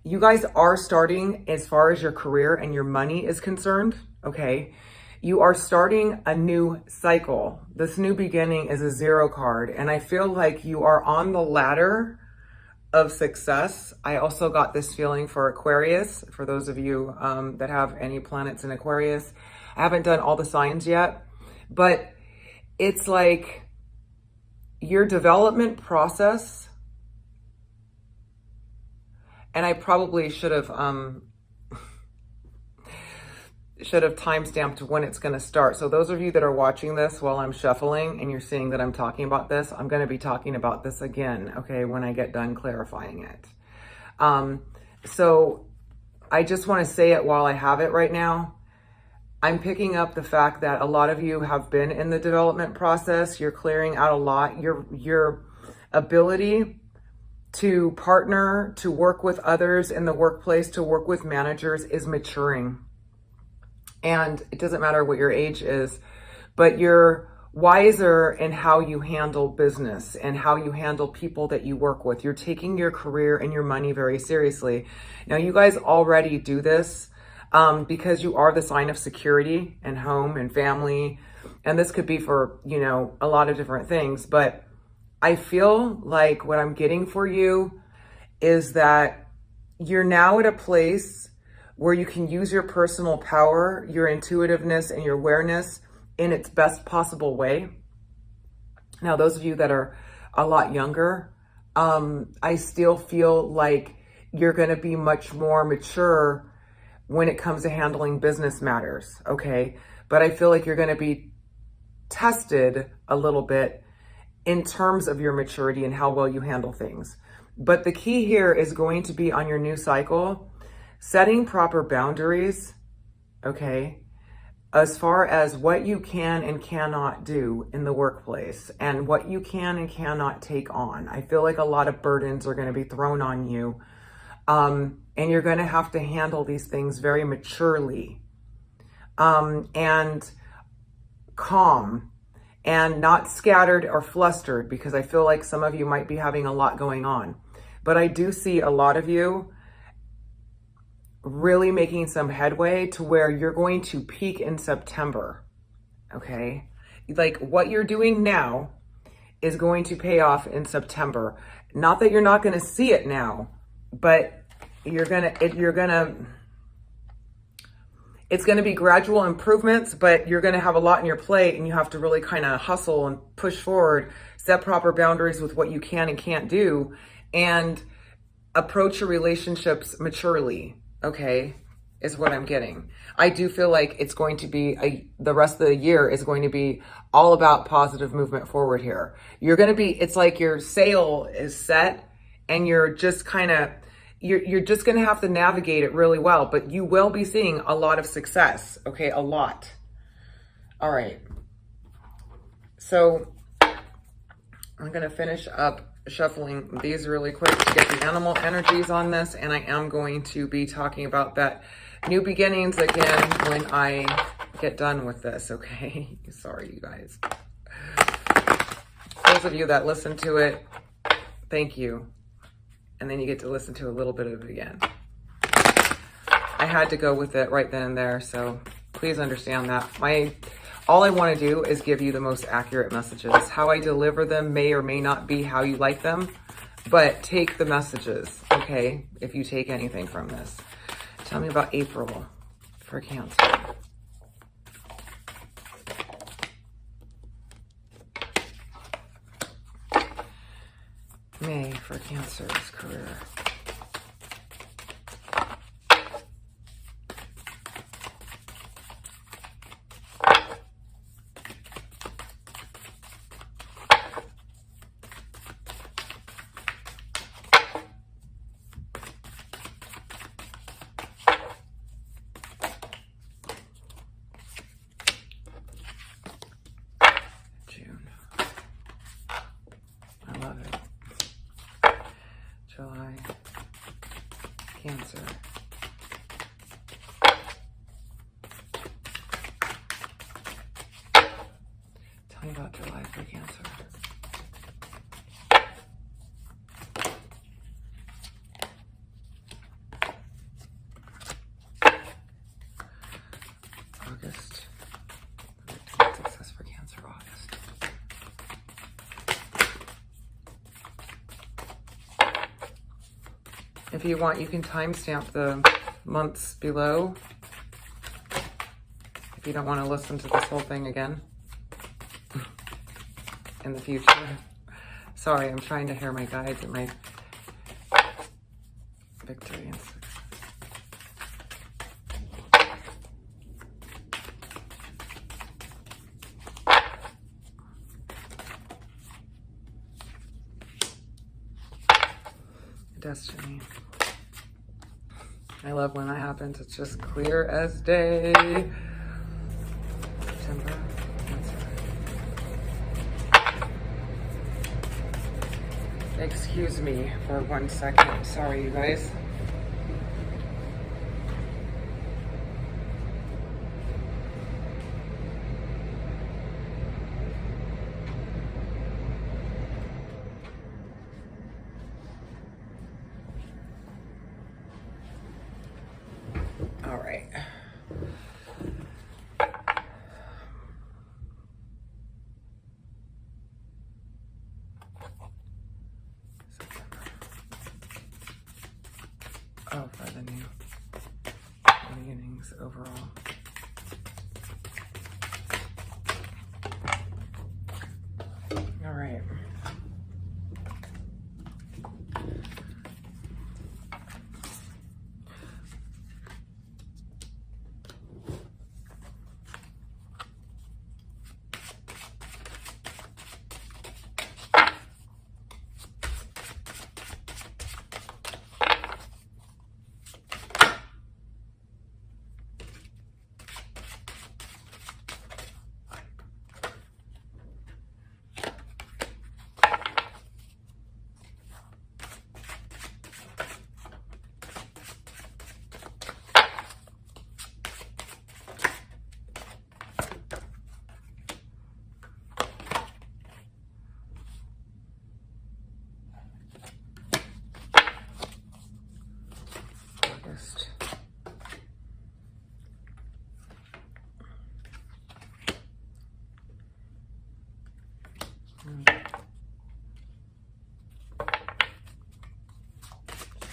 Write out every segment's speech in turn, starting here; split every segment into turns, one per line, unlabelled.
you guys are starting, as far as your career and your money is concerned, okay? You are starting a new cycle. This new beginning is a 0 card, and I feel like you are on the ladder of success. I also got this feeling for Aquarius, for those of you that have any planets in Aquarius. I haven't done all the signs yet, but it's like your development process, and I probably should have timestamped when it's going to start. So those of you that are watching this while I'm shuffling and you're seeing that I'm talking about this, I'm going to be talking about this again, okay, when I get done clarifying it. So I just want to say it while I have it right now. I'm picking up the fact that a lot of you have been in the development process. You're clearing out a lot. Your ability to partner, to work with others in the workplace, to work with managers is maturing. And it doesn't matter what your age is, but you're wiser in how you handle business and how you handle people that you work with. You're taking your career and your money very seriously. Now, you guys already do this because you are the sign of security and home and family. And this could be for, you know, a lot of different things. But I feel like what I'm getting for you is that you're now at a place where you can use your personal power, your intuitiveness, and your awareness in its best possible way. Now, those of you that are a lot younger, I still feel like you're going to be much more mature when it comes to handling business matters, okay? But I feel like you're going to be tested a little bit in terms of your maturity and how well you handle things. But the key here is going to be on your new cycle, setting proper boundaries, okay, as far as what you can and cannot do in the workplace and what you can and cannot take on. I feel like a lot of burdens are going to be thrown on you, and you're going to have to handle these things very maturely and calm and not scattered or flustered, because I feel like some of you might be having a lot going on. But I do see a lot of you really making some headway to where you're going to peak in September, okay? Like what you're doing now is going to pay off in September. Not that you're not going to see it now, but it's going to be gradual improvements, but you're going to have a lot on your plate and you have to really kind of hustle and push forward, set proper boundaries with what you can and can't do, and approach your relationships maturely. Okay, is what I'm getting. I do feel like it's going to be, the rest of the year is going to be all about positive movement forward here. You're going to be, it's like your sail is set and you're just kind of, you're just going to have to navigate it really well, but you will be seeing a lot of success. Okay, a lot. All right. So I'm going to finish up shuffling these really quick to get the animal energies on this, and I am going to be talking about that new beginnings again when I get done with this, okay? Sorry, you guys. Those of you that listen to it, thank you. And then you get to listen to a little bit of it again. I had to go with it right then and there, so please understand that. All I want to do is give you the most accurate messages. How I deliver them may or may not be how you like them, but take the messages, okay, if you take anything from this. Tell me about April for Cancer. May for Cancer's career. July, Cancer. Tell me about July for Cancer. if you want, you can timestamp the months below if you don't want to listen to this whole thing again in the future. Sorry, I'm trying to hear my guides and my victory and success. Destiny. I love when that happens. It's just clear as day. September. Excuse me for 1 second. Sorry, you guys. All right. Oh, for the new beginnings overall. All right.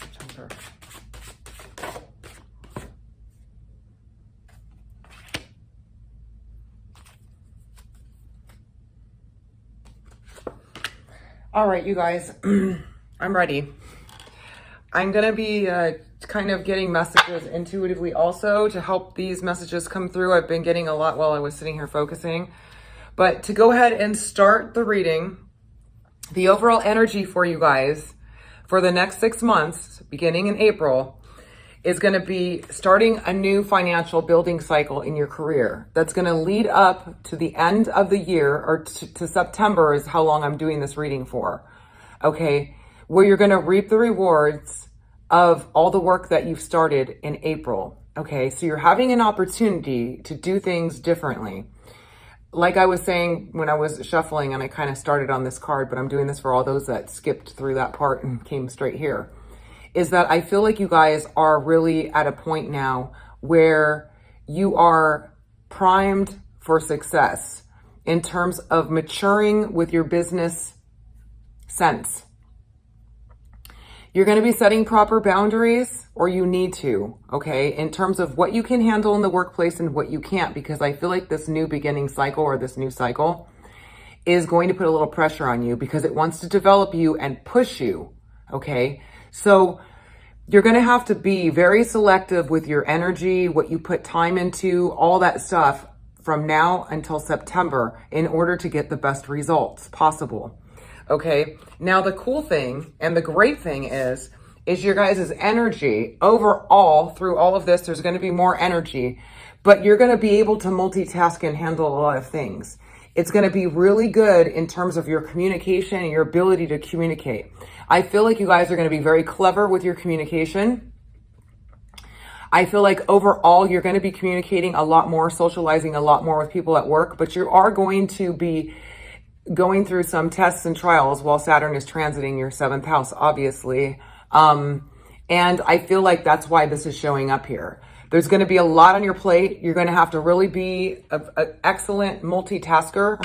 September. All right, you guys, I'm ready. I'm going to be kind of getting messages intuitively also to help these messages come through. I've been getting a lot while I was sitting here focusing. But to go ahead and start the reading, the overall energy for you guys for the next 6 months, beginning in April, is going to be starting a new financial building cycle in your career. That's going to lead up to the end of the year, or to September is how long I'm doing this reading for. Okay, where you're going to reap the rewards of all the work that you've started in April. Okay, so you're having an opportunity to do things differently. Like I was saying when I was shuffling, and I kind of started on this card, but I'm doing this for all those that skipped through that part and came straight here, is that I feel like you guys are really at a point now where you are primed for success in terms of maturing with your business sense. You're going to be setting proper boundaries, or you need to, okay, in terms of what you can handle in the workplace and what you can't, because I feel like this new beginning cycle, or this new cycle, is going to put a little pressure on you because it wants to develop you and push you, okay? So you're going to have to be very selective with your energy, what you put time into, all that stuff from now until September in order to get the best results possible. Okay, now the cool thing and the great thing is your guys' energy overall through all of this. There's going to be more energy, but you're going to be able to multitask and handle a lot of things. It's going to be really good in terms of your communication and your ability to communicate. I feel like you guys are going to be very clever with your communication. I feel like overall you're going to be communicating a lot more, socializing a lot more with people at work, but you are going to be going through some tests and trials while Saturn is transiting your 7th house, obviously. And I feel like that's why this is showing up here. There's going to be a lot on your plate. You're going to have to really be an excellent multitasker.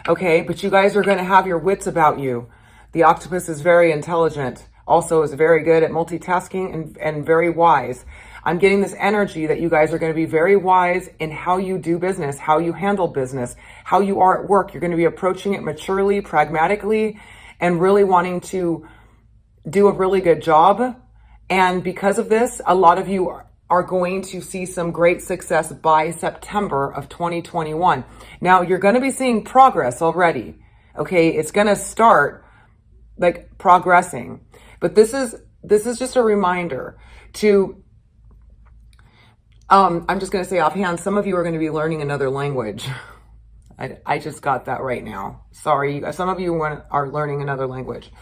Okay. But you guys are going to have your wits about you. The octopus is very intelligent. also is very good at multitasking and very wise. I'm getting this energy that you guys are going to be very wise in how you do business, how you handle business, how you are at work. You're going to be approaching it maturely, pragmatically, and really wanting to do a really good job. And because of this, a lot of you are going to see some great success by September of 2021. Now, you're going to be seeing progress already. Okay, it's going to start like progressing. But this is just a reminder to I'm just going to say offhand, some of you are going to be learning another language. I just got that right now. Sorry, some of you are learning another language.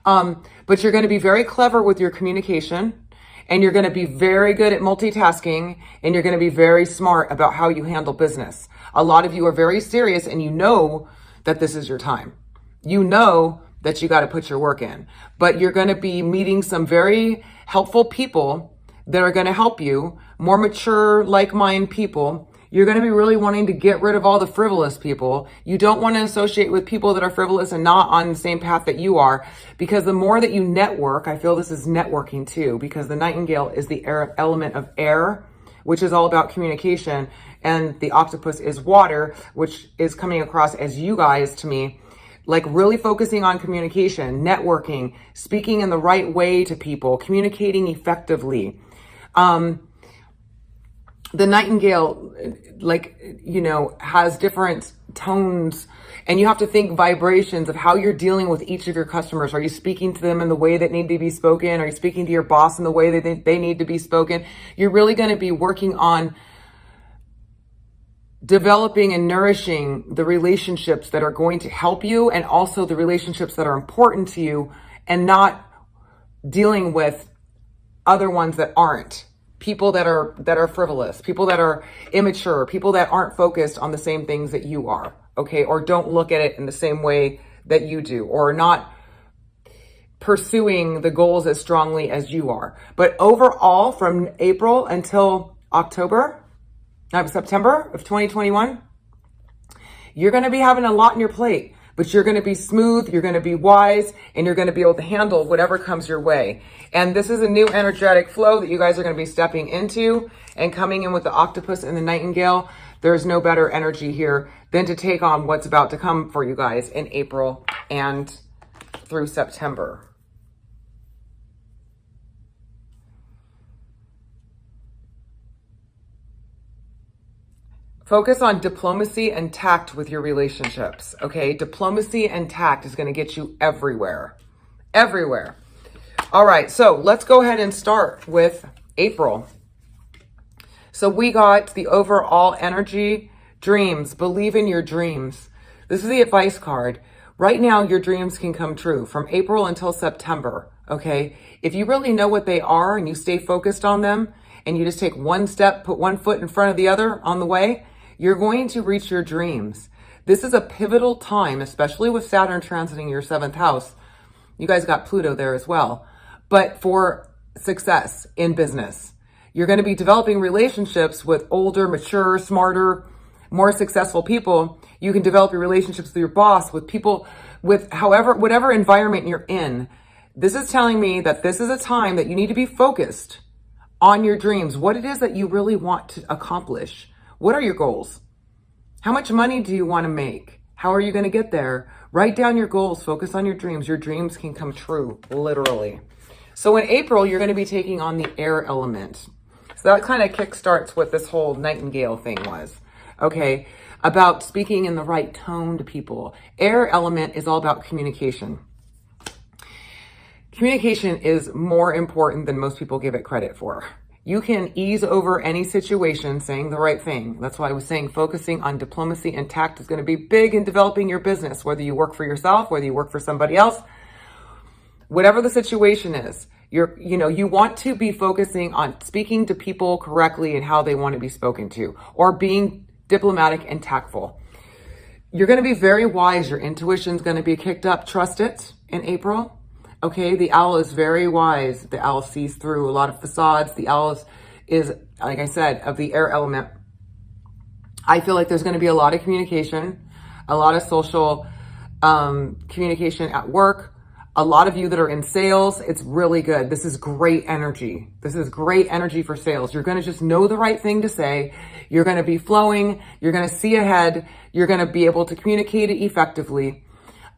But you're going to be very clever with your communication, and you're going to be very good at multitasking, and you're going to be very smart about how you handle business. A lot of you are very serious, and you know that this is your time. You know that you got to put your work in, but you're going to be meeting some very helpful people that are going to help you, more mature, like-minded people. You're going to be really wanting to get rid of all the frivolous people. You don't want to associate with people that are frivolous and not on the same path that you are, because the more that you network, I feel this is networking too, because the nightingale is the air element of air, which is all about communication, and the octopus is water, which is coming across as you guys to me, like really focusing on communication, networking, speaking in the right way to people, communicating effectively. The nightingale, like, you know, has different tones, and you have to think vibrations of how you're dealing with each of your customers. Are you speaking to them in the way that need to be spoken? Are you speaking to your boss in the way that they need to be spoken? You're really going to be working on developing and nourishing the relationships that are going to help you, and also the relationships that are important to you, and not dealing with other ones that aren't. People that are frivolous, people that are immature, people that aren't focused on the same things that you are, okay? Or don't look at it in the same way that you do, or not pursuing the goals as strongly as you are. But overall, from April until September of 2021, you're going to be having a lot on your plate, but you're going to be smooth, you're going to be wise, and you're going to be able to handle whatever comes your way. And this is a new energetic flow that you guys are going to be stepping into, and coming in with the octopus and the nightingale. There's no better energy here than to take on what's about to come for you guys in April and through September. Focus on diplomacy and tact with your relationships, okay? Diplomacy and tact is going to get you everywhere. Everywhere. All right, so let's go ahead and start with April. So we got the overall energy, dreams, believe in your dreams. This is the advice card. Right now, your dreams can come true from April until September, okay? If you really know what they are and you stay focused on them, and you just take one step, put one foot in front of the other on the way, you're going to reach your dreams. This is a pivotal time, especially with Saturn transiting your 7th house. You guys got Pluto there as well. But for success in business, you're going to be developing relationships with older, mature, smarter, more successful people. You can develop your relationships with your boss, with people, with whatever environment you're in. This is telling me that this is a time that you need to be focused on your dreams, what it is that you really want to accomplish. What are your goals? How much money do you want to make? How are you going to get there? Write down your goals. Focus on your dreams. Your dreams can come true, literally. So in April, you're going to be taking on the air element. So that kind of kickstarts what this whole nightingale thing was. Okay, about speaking in the right tone to people. Air element is all about communication. Communication is more important than most people give it credit for. You can ease over any situation saying the right thing. That's why I was saying focusing on diplomacy and tact is going to be big in developing your business, whether you work for yourself, whether you work for somebody else, whatever the situation is. You want to be focusing on speaking to people correctly and how they want to be spoken to, or being diplomatic and tactful. You're going to be very wise. Your intuition is going to be kicked up. Trust it in April. Okay, the owl is very wise. The owl sees through a lot of facades. The owl is, like I said, of the air element. I feel like there's going to be a lot of communication, a lot of social communication at work. A lot of you that are in sales, it's really good. This is great energy. This is great energy for sales. You're going to just know the right thing to say. You're going to be flowing. You're going to see ahead. You're going to be able to communicate it effectively.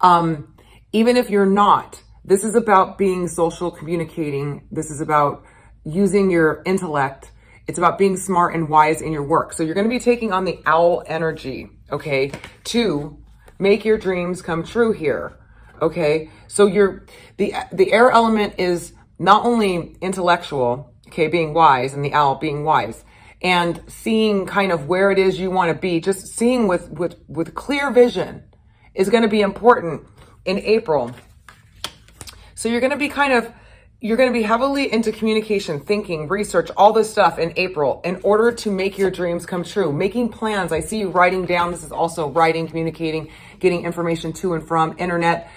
Even if you're not, this is about being social communicating. This is about using your intellect. It's about being smart and wise in your work. So you're going to be taking on the owl energy, okay, to make your dreams come true here. Okay, so the air element is not only intellectual, okay, being wise, and the owl being wise, and seeing kind of where it is you want to be, just seeing with clear vision is going to be important in April. So you're going to be heavily into communication, thinking, research, all this stuff in April in order to make your dreams come true. Making plans. I see you writing down. This is also writing, communicating, getting information to and from internet.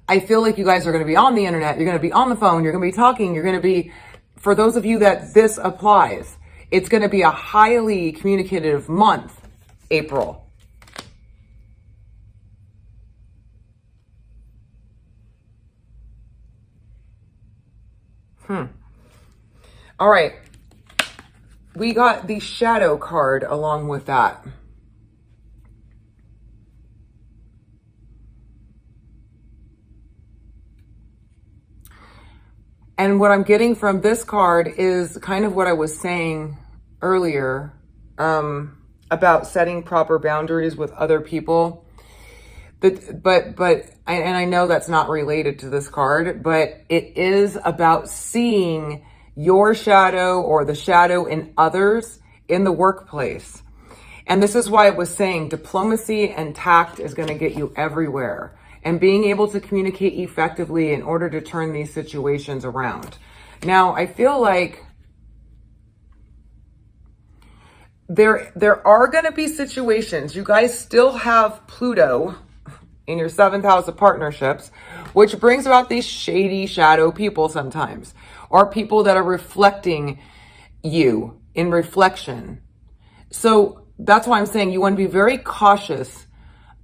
I feel like you guys are going to be on the internet. You're going to be on the phone. You're going to be talking. You're going to be, for those of you that this applies, it's going to be a highly communicative month, April. All right. We got the shadow card along with that. And what I'm getting from this card is kind of what I was saying earlier about setting proper boundaries with other people. But I know that's not related to this card, but it is about seeing your shadow or the shadow in others in the workplace. And this is why I was saying diplomacy and tact is going to get you everywhere. And being able to communicate effectively in order to turn these situations around. Now, I feel like there are going to be situations. You guys still have Pluto in your 7th house of partnerships, which brings about these shady shadow people sometimes, or people that are reflecting you in reflection. So that's why I'm saying you want to be very cautious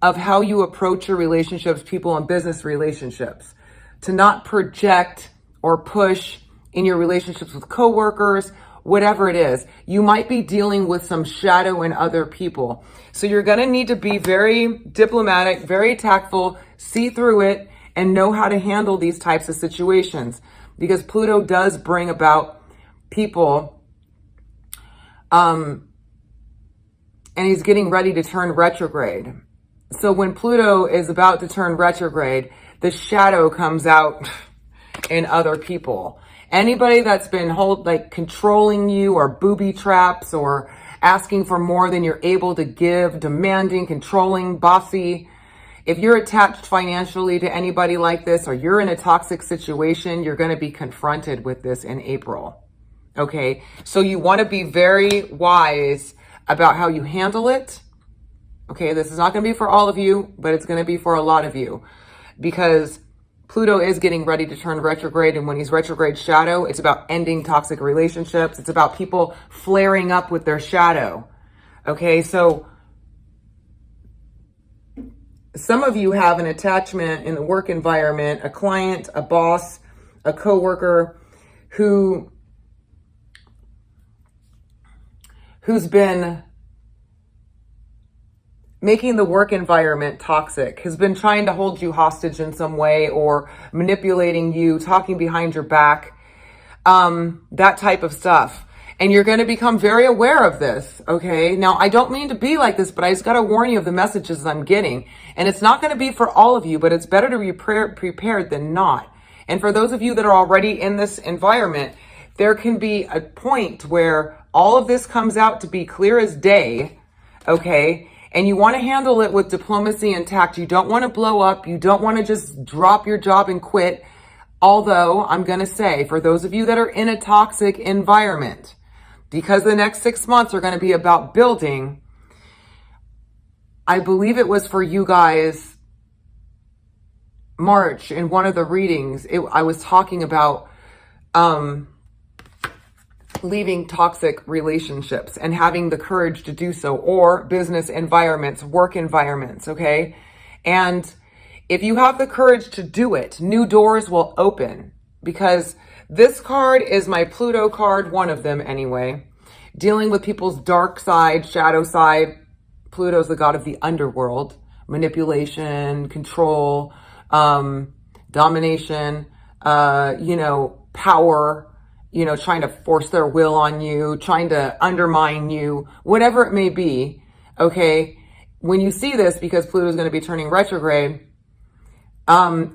of how you approach your relationships, people and business relationships, to not project or push in your relationships with coworkers, whatever it is. You might be dealing with some shadow in other people. So you're going to need to be very diplomatic, very tactful, see through it, and know how to handle these types of situations. Because Pluto does bring about people, and he's getting ready to turn retrograde. So when Pluto is about to turn retrograde, the shadow comes out in other people. Anybody that's been controlling you, or booby traps, or asking for more than you're able to give, demanding, controlling, bossy. If you're attached financially to anybody like this, or you're in a toxic situation, you're going to be confronted with this in April. Okay. So you want to be very wise about how you handle it. Okay, this is not going to be for all of you, but it's going to be for a lot of you, because Pluto is getting ready to turn retrograde. And when he's retrograde shadow, it's about ending toxic relationships. It's about people flaring up with their shadow. Okay, so some of you have an attachment in the work environment, a client, a boss, a coworker who's been making the work environment toxic, has been trying to hold you hostage in some way, or manipulating you, talking behind your back, that type of stuff. And you're going to become very aware of this, okay? Now, I don't mean to be like this, but I just got to warn you of the messages I'm getting. And it's not going to be for all of you, but it's better to be prepared than not. And for those of you that are already in this environment, there can be a point where all of this comes out to be clear as day, okay? And you want to handle it with diplomacy and tact. You don't want to blow up. You don't want to just drop your job and quit. Although I'm going to say, for those of you that are in a toxic environment, because the next 6 months are going to be about building, I believe it was for you guys, March, in one of the readings, I was talking about leaving toxic relationships and having the courage to do so, or business environments, work environments, okay? And If you have the courage to do it, new doors will open, because this card is my Pluto card, one of them anyway, dealing with people's dark side, shadow side. Pluto's the god of the underworld, manipulation, control, domination, power, trying to force their will on you, trying to undermine you, whatever it may be. Okay. When you see this, because Pluto is going to be turning retrograde,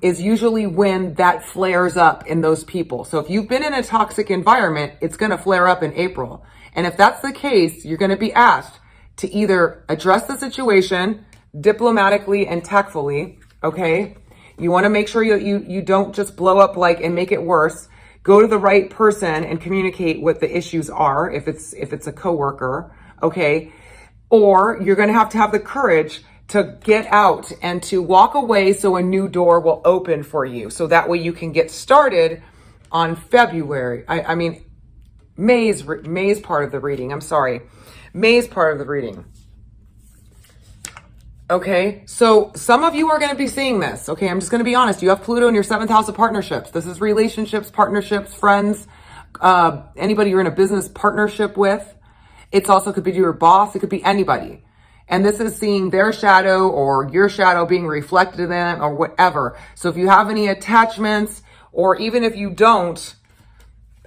is usually when that flares up in those people. So if you've been in a toxic environment, it's going to flare up in April. And if that's the case, you're going to be asked to either address the situation diplomatically and tactfully. Okay. You want to make sure you don't just blow up and make it worse. Go to the right person and communicate what the issues are. If it's a coworker. Okay. Or you're going to have the courage to get out and to walk away so a new door will open for you. So that way you can get started on February. May's part of the reading. I'm sorry. May's part of the reading. Okay. So some of you are going to be seeing this. Okay. I'm just going to be honest. You have Pluto in your 7th house of partnerships. This is relationships, partnerships, friends, anybody you're in a business partnership with. It's also could be your boss. It could be anybody. And this is seeing their shadow or your shadow being reflected in them or whatever. So if you have any attachments, or even if you don't,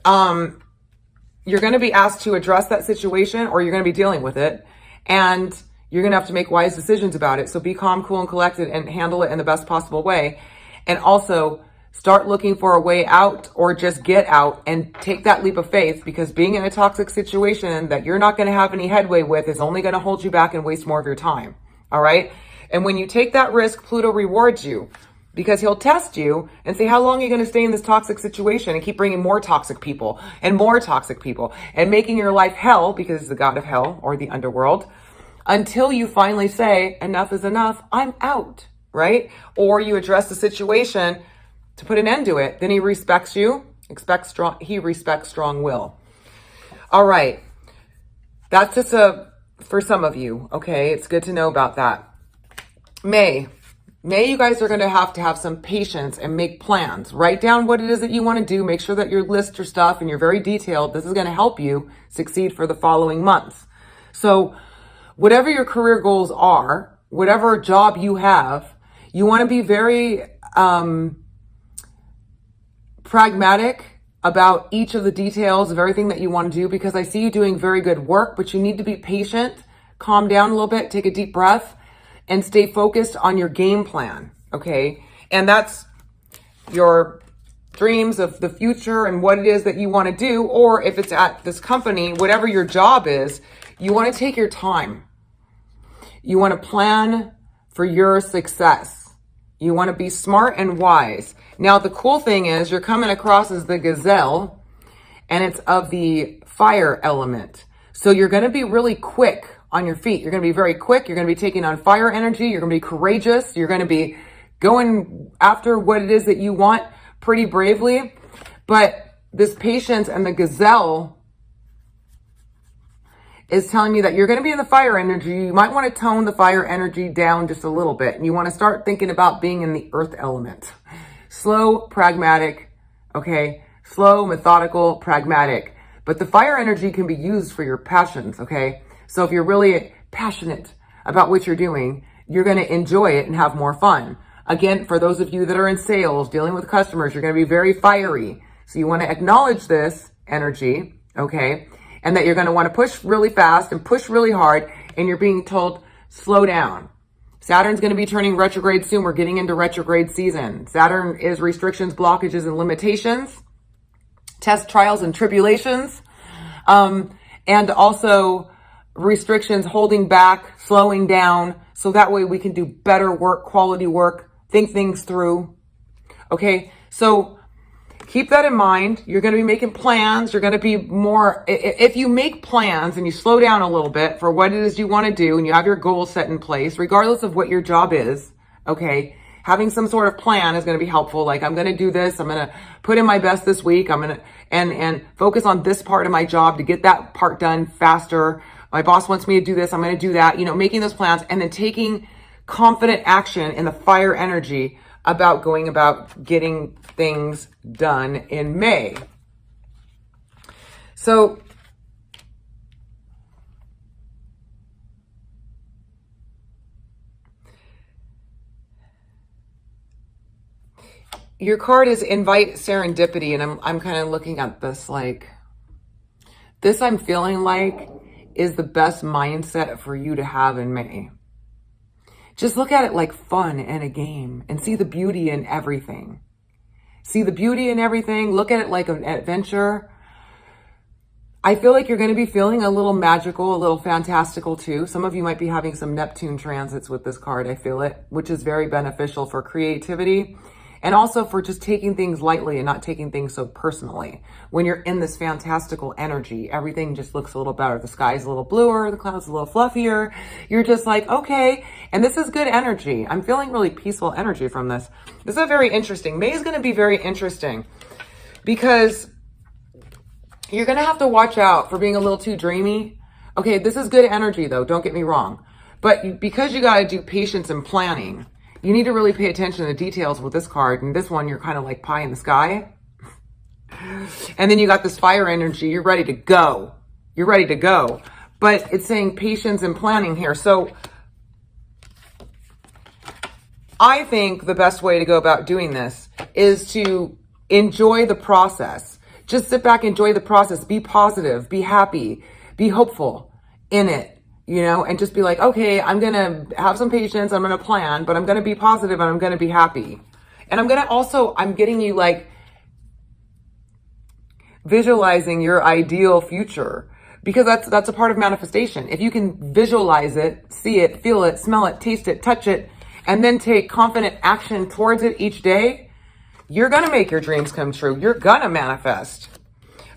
you're going to be asked to address that situation, or you're going to be dealing with it. And you're going to have to make wise decisions about it. So be calm, cool, and collected and handle it in the best possible way. And also start looking for a way out, or just get out and take that leap of faith, because being in a toxic situation that you're not going to have any headway with is only going to hold you back and waste more of your time. All right. And when you take that risk, Pluto rewards you, because he'll test you and say, how long are you going to stay in this toxic situation, and keep bringing more toxic people and making your life hell, because he's the god of hell or the underworld, until you finally say, enough is enough. I'm out. Right. Or you address the situation to put an end to it. Then he respects you, he respects strong will. All right. That's just for some of you. Okay. It's good to know about that. May, you guys are going to have some patience and make plans. Write down what it is that you want to do. Make sure that you list your stuff and you're very detailed. This is going to help you succeed for the following months. So whatever your career goals are, whatever job you have, you want to be very, pragmatic about each of the details of everything that you want to do, because I see you doing very good work, but you need to be patient, calm down a little bit, take a deep breath, and stay focused on your game plan. Okay. And that's your dreams of the future and what it is that you want to do. Or if it's at this company, whatever your job is, you want to take your time. You want to plan for your success. You want to be smart and wise. Now, the cool thing is you're coming across as the gazelle, and it's of the fire element. So you're going to be really quick on your feet. You're going to be very quick. You're going to be taking on fire energy. You're going to be courageous. You're going to be going after what it is that you want pretty bravely. But this patience and the gazelle is telling me that you're going to be in the fire energy. You might want to tone the fire energy down just a little bit. And you want to start thinking about being in the earth element. Slow, pragmatic, okay? Slow, methodical, pragmatic. But the fire energy can be used for your passions, okay? So if you're really passionate about what you're doing, you're going to enjoy it and have more fun. Again, for those of you that are in sales, dealing with customers, you're going to be very fiery. So you want to acknowledge this energy, okay? And that you're going to want to push really fast and push really hard, and you're being told, slow down. Saturn's going to be turning retrograde soon. We're getting into retrograde season. Saturn is restrictions, blockages, and limitations, tests, trials, and tribulations, and also restrictions, holding back, slowing down, so that way we can do better work, quality work, think things through. Okay, so keep that in mind. You're going to be making plans. You're going to be more, if you make plans and you slow down a little bit for what it is you want to do, and you have your goals set in place, regardless of what your job is, okay, having some sort of plan is going to be helpful. Like, I'm going to do this. I'm going to put in my best this week. I'm going to, and focus on this part of my job to get that part done faster. My boss wants me to do this. I'm going to do that, you know, making those plans and then taking confident action in the fire energy about going about getting things done in May. So your card is invite serendipity, and I'm kind of looking at this like, this I'm feeling like is the best mindset for you to have in May. Just look at it like fun and a game and see the beauty in everything. See the beauty in everything. Look at it like an adventure. I feel like you're going to be feeling a little magical, a little fantastical too. Some of you might be having some Neptune transits with this card. I feel it, which is very beneficial for creativity and also for just taking things lightly and not taking things so personally. When you're in this fantastical energy, everything just looks a little better. The sky's a little bluer, the clouds a little fluffier. You're just like, okay. And this is good energy. I'm feeling really peaceful energy from this. This is very interesting. May is going to be very interesting because you're going to have to watch out for being a little too dreamy. Okay, this is good energy though, don't get me wrong. But because you got to do patience and planning, you need to really pay attention to the details with this card. And this one, you're kind of like pie in the sky. And then you got this fire energy. You're ready to go. You're ready to go. But it's saying patience and planning here. So I think the best way to go about doing this is to enjoy the process. Just sit back, enjoy the process. Be positive, be happy, be hopeful in it. You know, and just be like, okay, I'm going to have some patience. I'm going to plan, but I'm going to be positive and I'm going to be happy. And I'm going to also, I'm getting you like visualizing your ideal future because that's a part of manifestation. If you can visualize it, see it, feel it, smell it, taste it, touch it, and then take confident action towards it each day, you're going to make your dreams come true. You're going to manifest.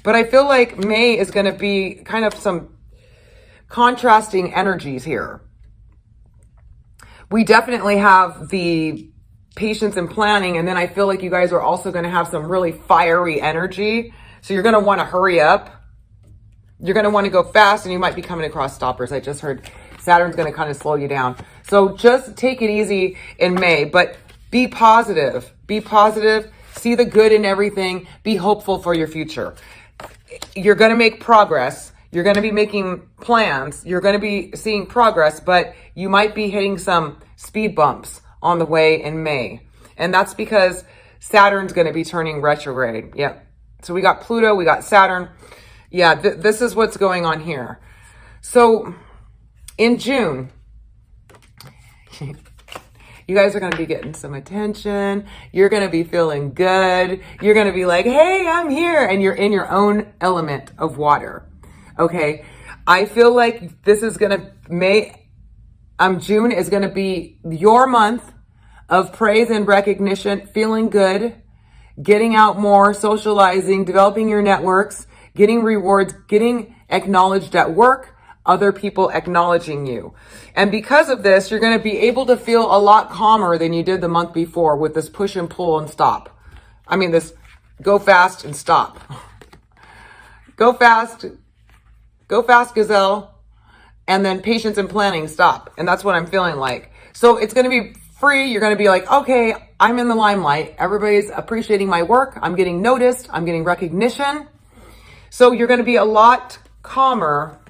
But I feel like May is going to be kind of some contrasting energies here. We definitely have the patience and planning, and then I feel like you guys are also going to have some really fiery energy. So you're going to want to hurry up. You're going to want to go fast, and you might be coming across stoppers. I just heard Saturn's going to kind of slow you down. So just take it easy in May, but be positive. Be positive. See the good in everything. Be hopeful for your future. You're going to make progress. You're going to be making plans. You're going to be seeing progress, but you might be hitting some speed bumps on the way in May. And that's because Saturn's going to be turning retrograde. Yep. So we got Pluto, we got Saturn. Yeah, this is what's going on here. So in June, you guys are going to be getting some attention. You're going to be feeling good. You're going to be like, hey, I'm here. And you're in your own element of water. Okay, I feel like this is going to, June is going to be your month of praise and recognition, feeling good, getting out more, socializing, developing your networks, getting rewards, getting acknowledged at work, other people acknowledging you. And because of this, you're going to be able to feel a lot calmer than you did the month before with this push and pull and stop. I mean, this go fast and stop. Go fast, gazelle, and then patience and planning, stop. And that's what I'm feeling like. So it's going to be free. You're going to be like, okay, I'm in the limelight. Everybody's appreciating my work. I'm getting noticed. I'm getting recognition. So you're going to be a lot calmer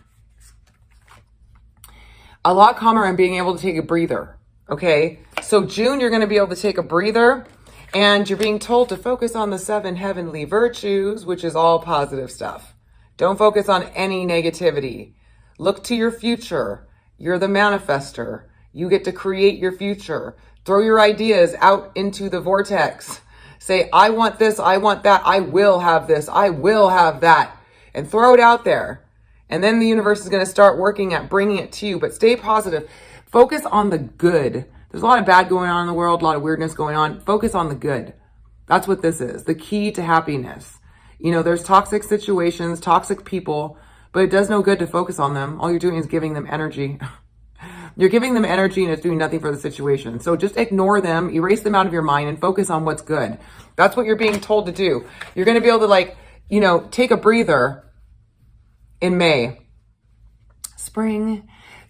and being able to take a breather. Okay. So June, you're going to be able to take a breather, and you're being told to focus on the 7 heavenly virtues, which is all positive stuff. Don't focus on any negativity. Look to your future. You're the manifester. You get to create your future. Throw your ideas out into the vortex. Say, I want this, I want that, I will have this, I will have that. And throw it out there. And then the universe is going to start working at bringing it to you. But stay positive. Focus on the good. There's a lot of bad going on in the world, a lot of weirdness going on. Focus on the good. That's what this is. The key to happiness. You know, there's toxic situations, toxic people, but it does no good to focus on them. All you're doing is giving them energy. You're giving them energy and it's doing nothing for the situation. So just ignore them, erase them out of your mind, and focus on what's good. That's what you're being told to do. You're going to be able to take a breather in May. Spring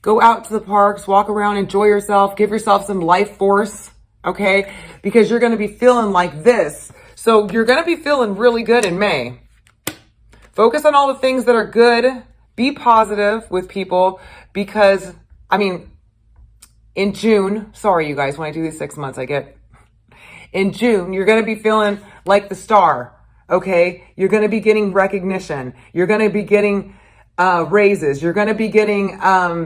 Go out to the parks, walk around, enjoy yourself, give yourself some life force, okay? Because you're going to be feeling like this. So you're going to be feeling really good in May. Focus on all the things that are good. Be positive with people because, I mean, in June, sorry you guys, when I do these 6 months, in June, you're going to be feeling like the star, okay? You're going to be getting recognition. You're going to be getting raises. You're going to be getting,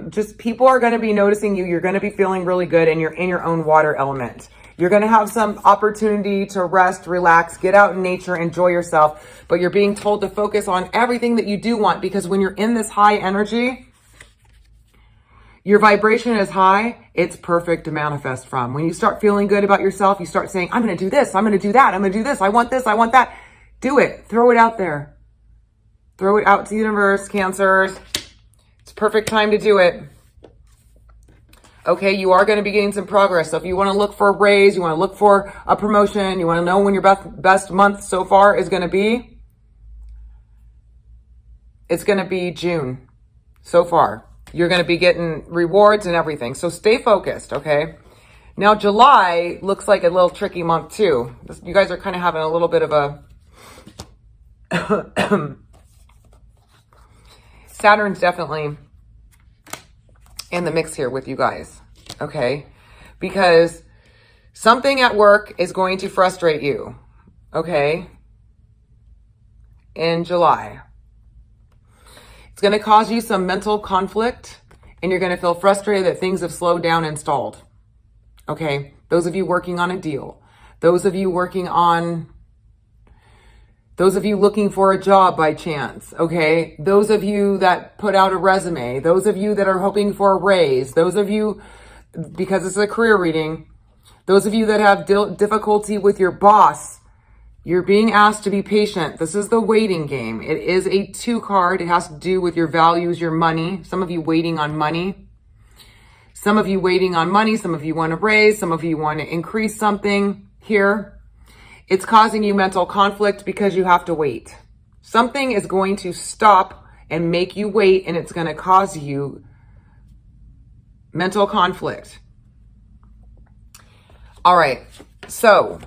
just people are going to be noticing you. You're going to be feeling really good and you're in your own water element. You're going to have some opportunity to rest, relax, get out in nature, enjoy yourself. But you're being told to focus on everything that you do want because when you're in this high energy, your vibration is high, it's perfect to manifest from. When you start feeling good about yourself, you start saying, I'm going to do this, I'm going to do that, I'm going to do this, I want that. Do it. Throw it out there. Throw it out to the universe, Cancers. It's perfect time to do it. Okay, you are going to be getting some progress. So if you want to look for a raise, you want to look for a promotion, you want to know when your best month so far is going to be, it's going to be June so far. You're going to be getting rewards and everything. So stay focused, okay? Now, July looks like a little tricky month too. You guys are kind of having a little bit of a... Saturn's definitely in the mix here with you guys, okay? Because something at work is going to frustrate you, okay? In July. It's going to cause you some mental conflict and you're going to feel frustrated that things have slowed down and stalled. Okay. Those of you working on a deal, those of you looking for a job by chance. Okay. Those of you that put out a resume, those of you that are hoping for a raise, those of you, because it's a career reading, those of you that have difficulty with your boss, you're being asked to be patient. This is the waiting game. It is a 2 card. It has to do with your values, your money. Some of you waiting on money. Some of you waiting on money. Some of you want to raise. Some of you want to increase something here. It's causing you mental conflict because you have to wait. Something is going to stop and make you wait, and it's going to cause you mental conflict. All right. So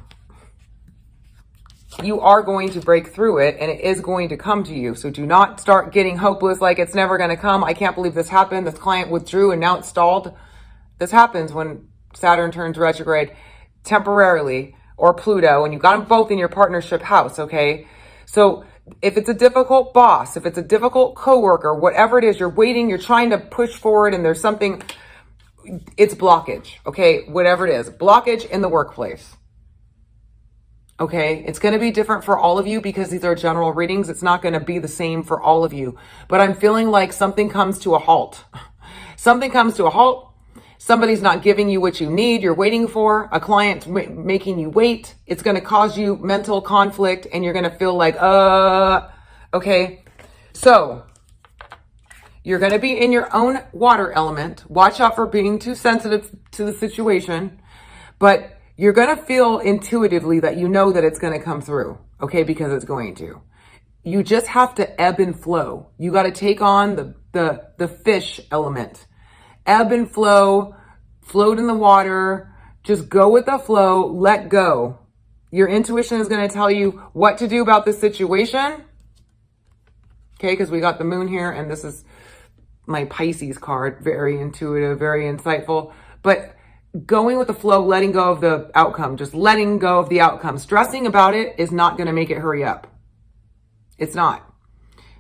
you are going to break through it and it is going to come to you. So do not start getting hopeless like it's never going to come. I can't believe this happened. This client withdrew and now it's stalled. This happens when Saturn turns retrograde temporarily, or Pluto, and you got them both in your partnership house, okay? So if it's a difficult boss, if it's a difficult coworker, whatever it is, you're waiting, you're trying to push forward and there's something, it's blockage, okay? Whatever it is, blockage in the workplace. Okay, it's going to be different for all of you because these are general readings. It's not going to be the same for all of you. But I'm feeling like something comes to a halt. Something comes to a halt. Somebody's not giving you what you need. You're waiting for a client making you wait. It's going to cause you mental conflict and you're going to feel like, okay. So you're going to be in your own water element. Watch out for being too sensitive to the situation. But you're going to feel intuitively that you know that it's going to come through, okay, because it's going to. You just have to ebb and flow. You got to take on the fish element. Ebb and flow, float in the water, just go with the flow, let go. Your intuition is going to tell you what to do about this situation, okay, because we got the moon here, and this is my Pisces card, very intuitive, very insightful, but going with the flow, letting go of the outcome, just letting go of the outcome. Stressing about it is not going to make it hurry up. It's not.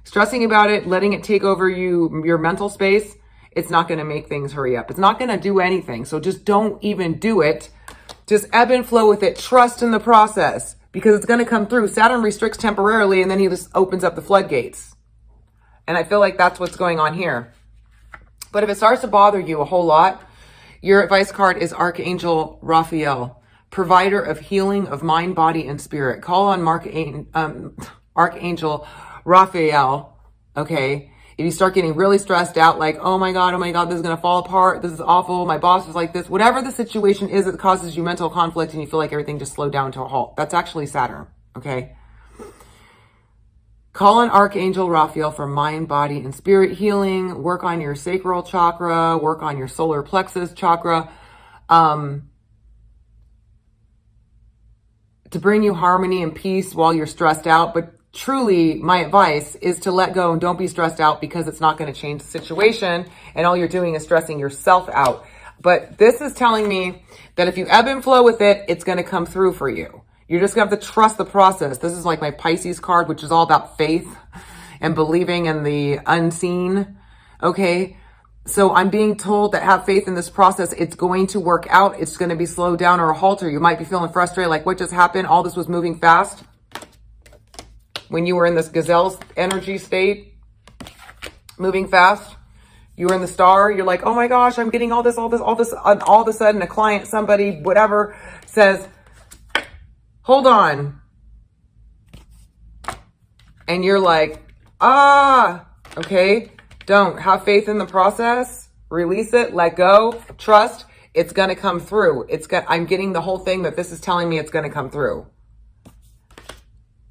Stressing about it, letting it take over your mental space, it's not going to make things hurry up. It's not going to do anything. So just don't even do it. Just ebb and flow with it. Trust in the process because it's going to come through. Saturn restricts temporarily and then he just opens up the floodgates. And I feel like that's what's going on here. But if it starts to bother you a whole lot, your advice card is Archangel Raphael, provider of healing of mind, body, and spirit. Call on Archangel Raphael, okay? If you start getting really stressed out, like, oh my God, this is going to fall apart. This is awful. My boss is like this. Whatever the situation is that causes you mental conflict and you feel like everything just slowed down to a halt. That's actually Saturn, okay? Call on Archangel Raphael for mind, body, and spirit healing. Work on your sacral chakra. Work on your solar plexus chakra. To bring you harmony and peace while you're stressed out. But truly, my advice is to let go and don't be stressed out, because it's not going to change the situation. And all you're doing is stressing yourself out. But this is telling me that if you ebb and flow with it, it's going to come through for you. You're just going to have to trust the process. This is like my Pisces card, which is all about faith and believing in the unseen. Okay. So I'm being told that have faith in this process. It's going to work out. It's going to be slowed down or a halter. You might be feeling frustrated. Like, what just happened? All this was moving fast when you were in this gazelle energy state, moving fast. You were in the star. You're like, oh my gosh, I'm getting all this. And all of a sudden a client, somebody, whatever says, hold on. And you're like, okay. Don't. Have faith in the process. Release it. Let go. Trust. It's going to come through. I'm getting the whole thing that this is telling me it's going to come through.